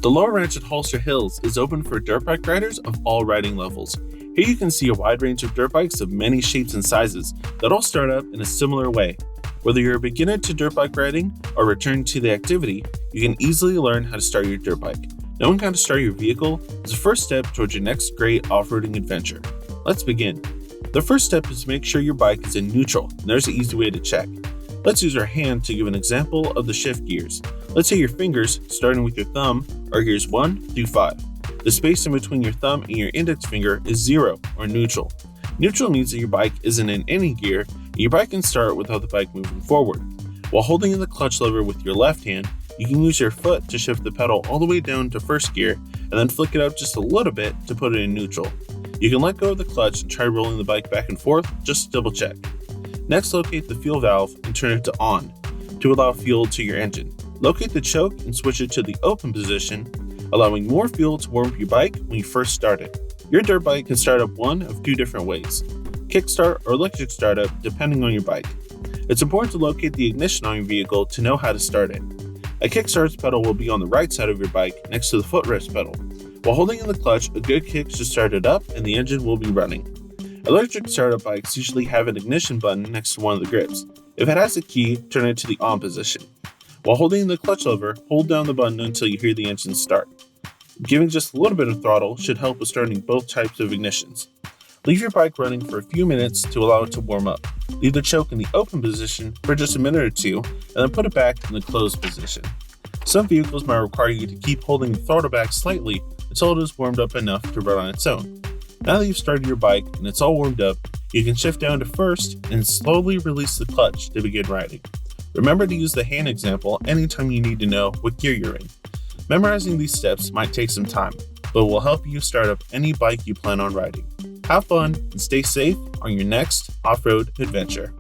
The lower ranch at Hollister Hills is open for dirt bike riders of all riding levels. Here you can see a wide range of dirt bikes of many shapes and sizes that all start up in a similar way. Whether you're a beginner to dirt bike riding or returning to the activity, you can easily learn how to start your dirt bike. Knowing how to start your vehicle is the first step towards your next great off-roading adventure. Let's begin. The first step is to make sure your bike is in neutral, and there's an easy way to check. Let's use our hand to give an example of the shift gears. Let's say your fingers, starting with your thumb, are gears 1 through 5. The space in between your thumb and your index finger is 0 or neutral. Neutral means that your bike isn't in any gear, and your bike can start without the bike moving forward. While holding in the clutch lever with your left hand, you can use your foot to shift the pedal all the way down to first gear and then flick it out just a little bit to put it in neutral. You can let go of the clutch and try rolling the bike back and forth just to double check. Next, locate the fuel valve and turn it to on to allow fuel to your engine. Locate the choke and switch it to the open position, allowing more fuel to warm up your bike when you first start it. Your dirt bike can start up one of two different ways: Kickstart or electric startup, depending on your bike. It's important to locate the ignition on your vehicle to know how to start it. A kickstart's pedal will be on the right side of your bike next to the footrest pedal. While holding in the clutch, a good kick should start it up and the engine will be running. Electric startup bikes usually have an ignition button next to one of the grips. If it has a key, turn it to the on position. While holding the clutch lever, hold down the button until you hear the engine start. Giving just a little bit of throttle should help with starting both types of ignitions. Leave your bike running for a few minutes to allow it to warm up. Leave the choke in the open position for just a minute or two, and then put it back in the closed position. Some vehicles might require you to keep holding the throttle back slightly until it is warmed up enough to run on its own. Now that you've started your bike and it's all warmed up, you can shift down to first and slowly release the clutch to begin riding. Remember to use the hand example anytime you need to know what gear you're in. Memorizing these steps might take some time, but will help you start up any bike you plan on riding. Have fun and stay safe on your next off-road adventure.